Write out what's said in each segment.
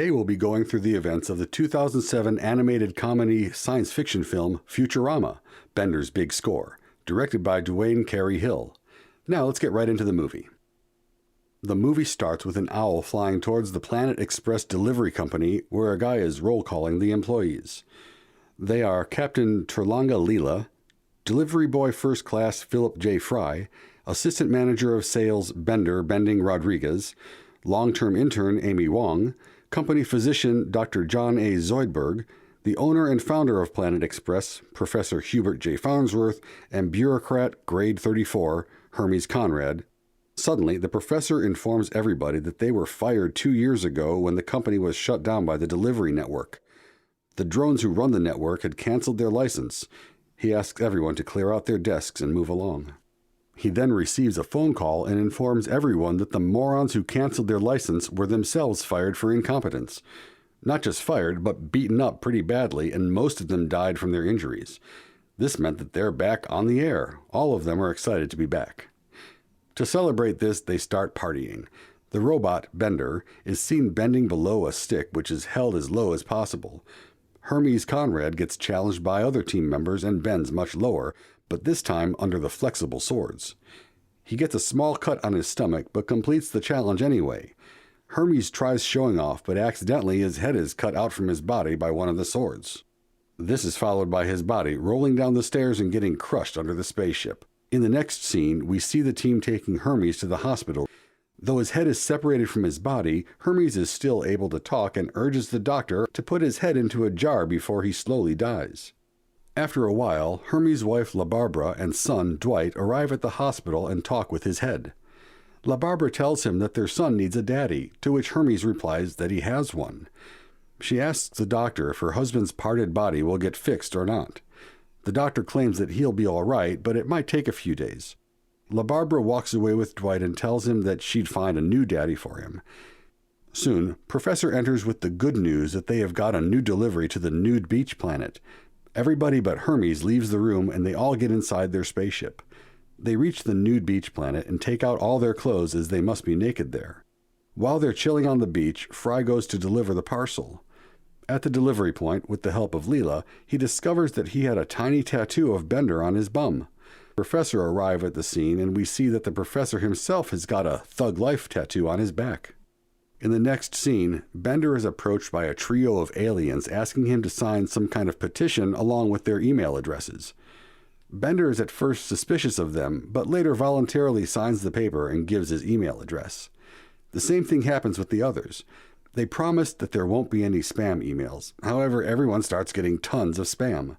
Today we'll be going through the events of the 2007 animated comedy science fiction film Futurama, Bender's Big Score, directed by Dwayne Carey Hill. Now let's get right into the movie. The movie starts with an owl flying towards the Planet Express delivery company where a guy is roll calling the employees. They are Captain Terlanga Leela, Delivery Boy First Class Philip J. Fry, Assistant Manager of Sales Bender Bending Rodriguez, Long-Term Intern Amy Wong, Company Physician Dr. John A. Zoidberg, the owner and founder of Planet Express, Professor Hubert J. Farnsworth, and bureaucrat Grade 34, Hermes Conrad. Suddenly, the professor informs everybody that they were fired 2 years ago when the company was shut down by the delivery network. The drones who run the network had canceled their license. He asks everyone to clear out their desks and move along. He then receives a phone call and informs everyone that the morons who canceled their license were themselves fired for incompetence. Not just fired, but beaten up pretty badly, and most of them died from their injuries. This meant that they're back on the air. All of them are excited to be back. To celebrate this, they start partying. The robot, Bender, is seen bending below a stick which is held as low as possible. Hermes Conrad gets challenged by other team members and bends much lower, but this time under the flexible swords. He gets a small cut on his stomach, but completes the challenge anyway. Hermes tries showing off, but accidentally his head is cut out from his body by one of the swords. This is followed by his body rolling down the stairs and getting crushed under the spaceship. In the next scene, we see the team taking Hermes to the hospital. Though his head is separated from his body, Hermes is still able to talk and urges the doctor to put his head into a jar before he slowly dies. After a while, Hermes' wife LaBarbara and son Dwight arrive at the hospital and talk with his head. LaBarbara tells him that their son needs a daddy, to which Hermes replies that he has one. She asks the doctor if her husband's parted body will get fixed or not. The doctor claims that he'll be all right, but it might take a few days. LaBarbara walks away with Dwight and tells him that she'd find a new daddy for him. Soon, Professor enters with the good news that they have got a new delivery to the Nude beach planet. Everybody but Hermes leaves the room and they all get inside their spaceship. They reach the Nude beach planet and take out all their clothes as they must be naked there. While they're chilling on the beach, Fry goes to deliver the parcel. At the delivery point, with the help of Leela, he discovers that he had a tiny tattoo of Bender on his bum. Professor arrives at the scene and we see that the professor himself has got a Thug Life tattoo on his back. In the next scene, Bender is approached by a trio of aliens asking him to sign some kind of petition along with their email addresses. Bender is at first suspicious of them, but later voluntarily signs the paper and gives his email address. The same thing happens with the others. They promise that there won't be any spam emails. However, everyone starts getting tons of spam.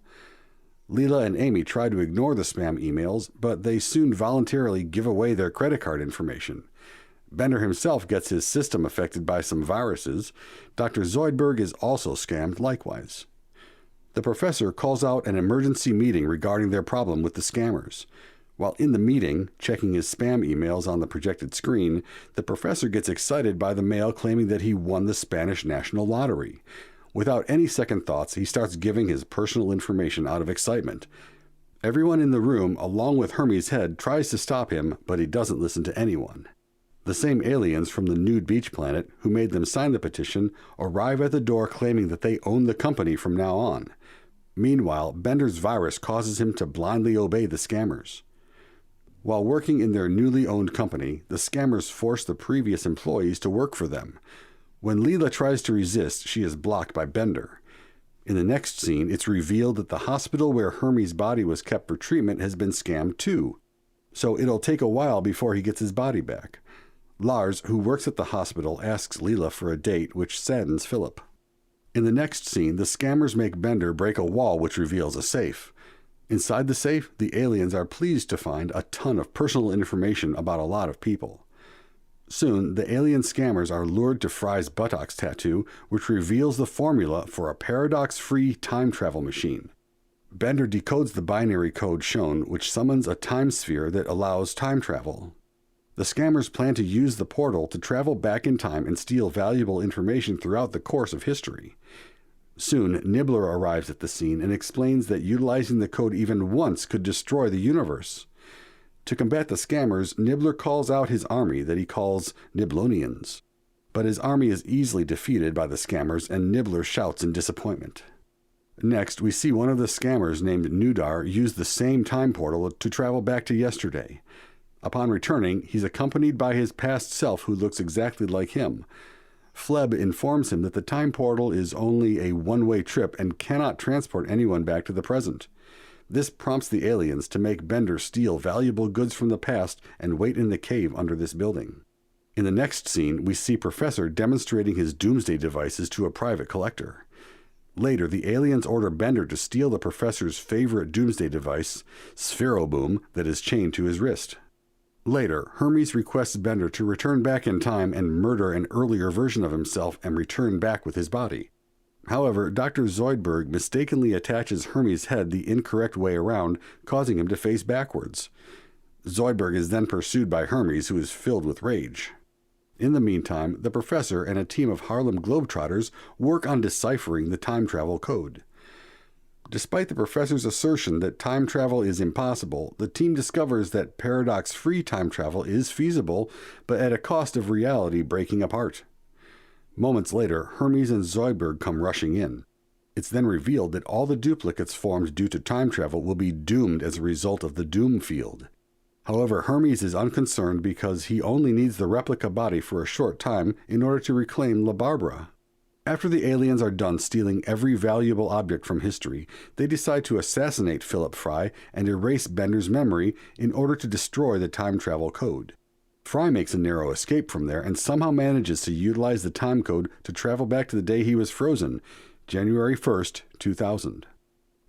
Leela and Amy try to ignore the spam emails, but they soon voluntarily give away their credit card information. Bender himself gets his system affected by some viruses. Dr. Zoidberg is also scammed likewise. The professor calls out an emergency meeting regarding their problem with the scammers. While in the meeting, checking his spam emails on the projected screen, the professor gets excited by the mail claiming that he won the Spanish National Lottery. Without any second thoughts, he starts giving his personal information out of excitement. Everyone in the room, along with Hermes' head, tries to stop him, but he doesn't listen to anyone. The same aliens from the Nude beach planet, who made them sign the petition, arrive at the door claiming that they own the company from now on. Meanwhile, Bender's virus causes him to blindly obey the scammers. While working in their newly owned company, the scammers force the previous employees to work for them. When Leela tries to resist, she is blocked by Bender. In the next scene, it's revealed that the hospital where Hermes' body was kept for treatment has been scammed too. So it'll take a while before he gets his body back. Lars, who works at the hospital, asks Leela for a date, which saddens Philip. In the next scene, the scammers make Bender break a wall which reveals a safe. Inside the safe, the aliens are pleased to find a ton of personal information about a lot of people. Soon, the alien scammers are lured to Fry's buttocks tattoo, which reveals the formula for a paradox-free time travel machine. Bender decodes the binary code shown, which summons a time sphere that allows time travel. The scammers plan to use the portal to travel back in time and steal valuable information throughout the course of history. Soon, Nibbler arrives at the scene and explains that utilizing the code even once could destroy the universe. To combat the scammers, Nibbler calls out his army that he calls Niblonians. But his army is easily defeated by the scammers, and Nibbler shouts in disappointment. Next, we see one of the scammers named Nude use the same time portal to travel back to yesterday. Upon returning, he's accompanied by his past self who looks exactly like him. Fleb informs him that the time portal is only a one-way trip and cannot transport anyone back to the present. This prompts the aliens to make Bender steal valuable goods from the past and wait in the cave under this building. In the next scene, we see Professor demonstrating his doomsday devices to a private collector. Later, the aliens order Bender to steal the professor's favorite doomsday device, Spheroboom, that is chained to his wrist. Later, Hermes requests Bender to return back in time and murder an earlier version of himself and return back with his body. However, Dr. Zoidberg mistakenly attaches Hermes' head the incorrect way around, causing him to face backwards. Zoidberg is then pursued by Hermes, who is filled with rage. In the meantime, the professor and a team of Harlem Globetrotters work on deciphering the time travel code. Despite the professor's assertion that time travel is impossible, the team discovers that paradox-free time travel is feasible, but at a cost of reality breaking apart. Moments later, Hermes and Zoidberg come rushing in. It's then revealed that all the duplicates formed due to time travel will be doomed as a result of the doom field. However, Hermes is unconcerned because he only needs the replica body for a short time in order to reclaim La Barbara. After the aliens are done stealing every valuable object from history, they decide to assassinate Philip Fry and erase Bender's memory in order to destroy the time travel code. Fry makes a narrow escape from there and somehow manages to utilize the time code to travel back to the day he was frozen, January 1st, 2000.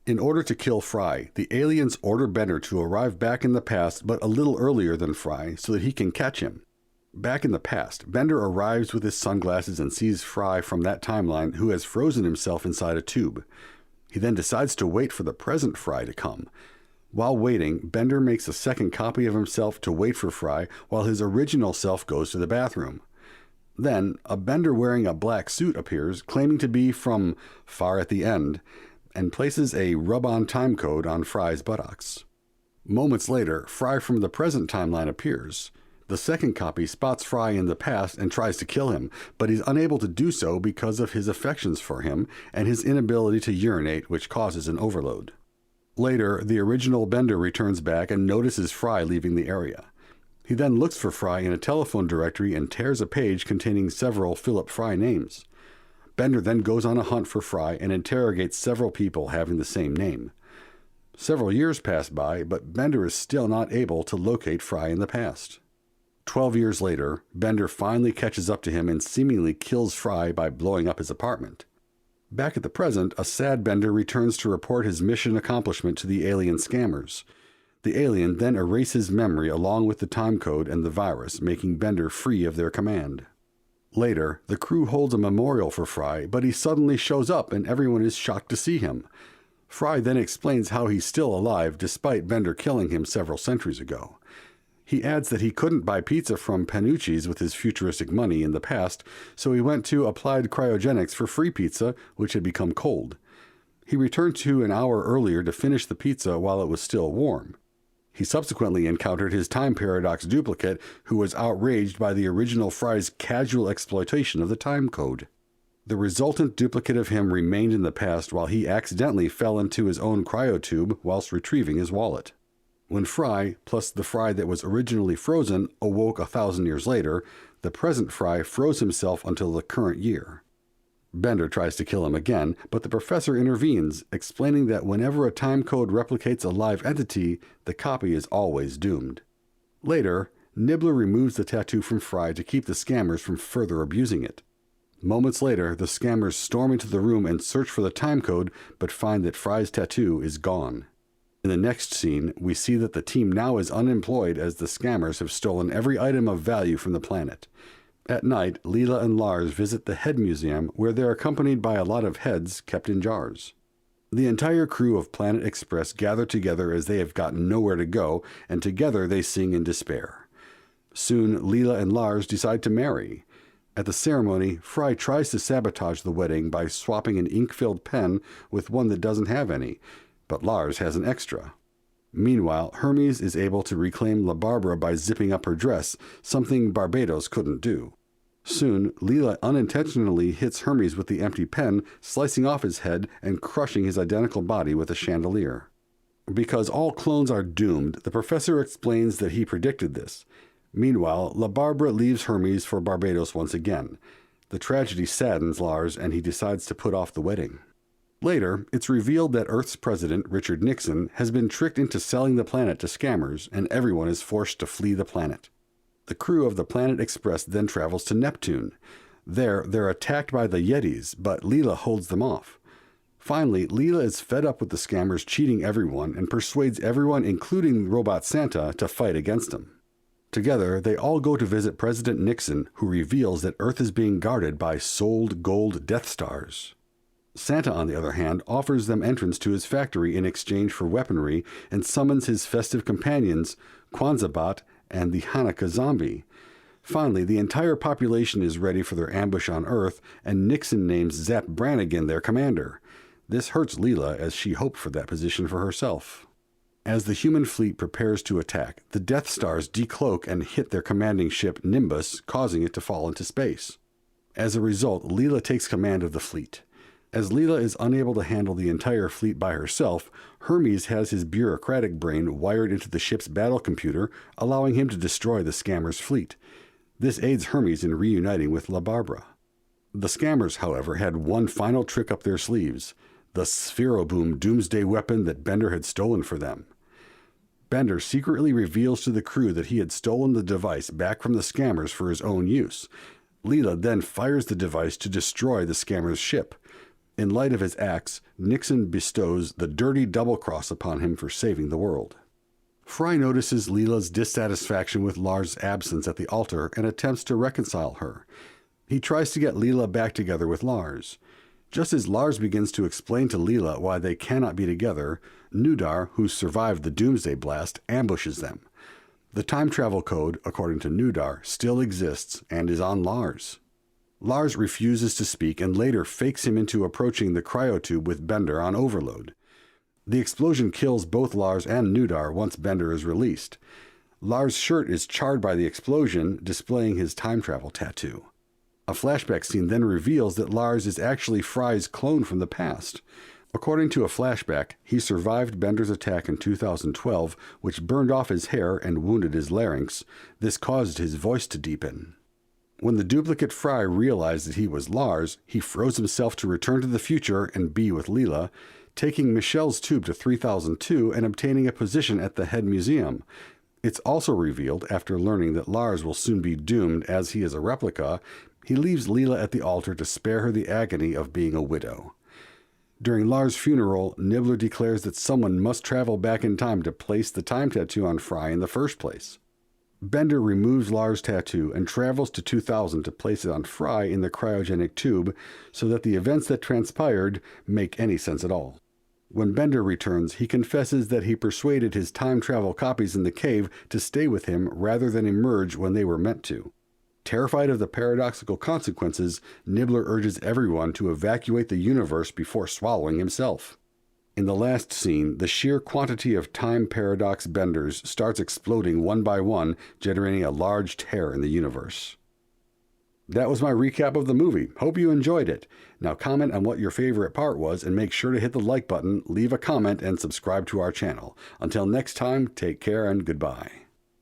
In order to kill Fry, the aliens order Bender to arrive back in the past but a little earlier than Fry so that he can catch him. Back in the past, Bender arrives with his sunglasses and sees Fry from that timeline, who has frozen himself inside a tube. He then decides to wait for the present Fry to come. While waiting, Bender makes a second copy of himself to wait for Fry while his original self goes to the bathroom. Then, a Bender wearing a black suit appears, claiming to be from far at the end, and places a rub-on time code on Fry's buttocks. Moments later, Fry from the present timeline appears. The second copy spots Fry in the past and tries to kill him, but he's unable to do so because of his affections for him and his inability to urinate, which causes an overload. Later, the original Bender returns back and notices Fry leaving the area. He then looks for Fry in a telephone directory and tears a page containing several Philip Fry names. Bender then goes on a hunt for Fry and interrogates several people having the same name. Several years pass by, but Bender is still not able to locate Fry in the past. 12 years later, Bender finally catches up to him and seemingly kills Fry by blowing up his apartment. Back at the present, a sad Bender returns to report his mission accomplishment to the alien scammers. The alien then erases memory along with the time code and the virus, making Bender free of their command. Later, the crew holds a memorial for Fry, but he suddenly shows up and everyone is shocked to see him. Fry then explains how he's still alive despite Bender killing him several centuries ago. He adds that he couldn't buy pizza from Panucci's with his futuristic money in the past, so he went to Applied Cryogenics for free pizza, which had become cold. He returned to an hour earlier to finish the pizza while it was still warm. He subsequently encountered his time paradox duplicate, who was outraged by the original Fry's casual exploitation of the time code. The resultant duplicate of him remained in the past while he accidentally fell into his own cryotube whilst retrieving his wallet. When Fry, plus the Fry that was originally frozen, awoke 1,000 years later, the present Fry froze himself until the current year. Bender tries to kill him again, but the professor intervenes, explaining that whenever a time code replicates a live entity, the copy is always doomed. Later, Nibbler removes the tattoo from Fry to keep the scammers from further abusing it. Moments later, the scammers storm into the room and search for the time code, but find that Fry's tattoo is gone. In the next scene, we see that the team now is unemployed as the scammers have stolen every item of value from the planet. At night, Leela and Lars visit the Head Museum, where they're accompanied by a lot of heads kept in jars. The entire crew of Planet Express gather together as they have gotten nowhere to go, and together they sing in despair. Soon, Leela and Lars decide to marry. At the ceremony, Fry tries to sabotage the wedding by swapping an ink-filled pen with one that doesn't have any, but Lars has an extra. Meanwhile, Hermes is able to reclaim La Barbara by zipping up her dress, something Barbados couldn't do. Soon, Leela unintentionally hits Hermes with the empty pen, slicing off his head and crushing his identical body with a chandelier. Because all clones are doomed, the professor explains that he predicted this. Meanwhile, La Barbara leaves Hermes for Barbados once again. The tragedy saddens Lars, and he decides to put off the wedding. Later, it's revealed that Earth's president, Richard Nixon, has been tricked into selling the planet to scammers, and everyone is forced to flee the planet. The crew of the Planet Express then travels to Neptune. There, they're attacked by the Yetis, but Leela holds them off. Finally, Leela is fed up with the scammers cheating everyone and persuades everyone, including Robot Santa, to fight against them. Together, they all go to visit President Nixon, who reveals that Earth is being guarded by sold gold Death Stars. Santa, on the other hand, offers them entrance to his factory in exchange for weaponry and summons his festive companions, Kwanzaa and the Hanukkah Zombie. Finally, the entire population is ready for their ambush on Earth, and Nixon names Zap Brannigan their commander. This hurts Leela, as she hoped for that position for herself. As the human fleet prepares to attack, the Death Stars decloak and hit their commanding ship Nimbus, causing it to fall into space. As a result, Leela takes command of the fleet. As Leela is unable to handle the entire fleet by herself, Hermes has his bureaucratic brain wired into the ship's battle computer, allowing him to destroy the scammers' fleet. This aids Hermes in reuniting with La Barbara. The scammers, however, had one final trick up their sleeves: the Spheroboom doomsday weapon that Bender had stolen for them. Bender secretly reveals to the crew that he had stolen the device back from the scammers for his own use. Leela then fires the device to destroy the scammers' ship. In light of his acts, Nixon bestows the dirty double-cross upon him for saving the world. Fry notices Leela's dissatisfaction with Lars' absence at the altar and attempts to reconcile her. He tries to get Leela back together with Lars. Just as Lars begins to explain to Leela why they cannot be together, Nude, who survived the Doomsday Blast, ambushes them. The time travel code, according to Nude, still exists and is on Lars. Lars refuses to speak and later fakes him into approaching the cryotube with Bender on overload. The explosion kills both Lars and Nude once Bender is released. Lars' shirt is charred by the explosion, displaying his time travel tattoo. A flashback scene then reveals that Lars is actually Fry's clone from the past. According to a flashback, he survived Bender's attack in 2012, which burned off his hair and wounded his larynx. This caused his voice to deepen. When the duplicate Fry realized that he was Lars, he froze himself to return to the future and be with Leela, taking Michelle's tube to 3002 and obtaining a position at the head museum. It's also revealed, after learning that Lars will soon be doomed as he is a replica, he leaves Leela at the altar to spare her the agony of being a widow. During Lars' funeral, Nibbler declares that someone must travel back in time to place the time tattoo on Fry in the first place. Bender removes Lars' tattoo and travels to 2000 to place it on Fry in the cryogenic tube so that the events that transpired make any sense at all. When Bender returns, he confesses that he persuaded his time travel copies in the cave to stay with him rather than emerge when they were meant to. Terrified of the paradoxical consequences, Nibbler urges everyone to evacuate the universe before swallowing himself. In the last scene, the sheer quantity of time paradox benders starts exploding one by one, generating a large tear in the universe. That was my recap of the movie. Hope you enjoyed it. Now comment on what your favorite part was and make sure to hit the like button, leave a comment, and subscribe to our channel. Until next time, take care and goodbye.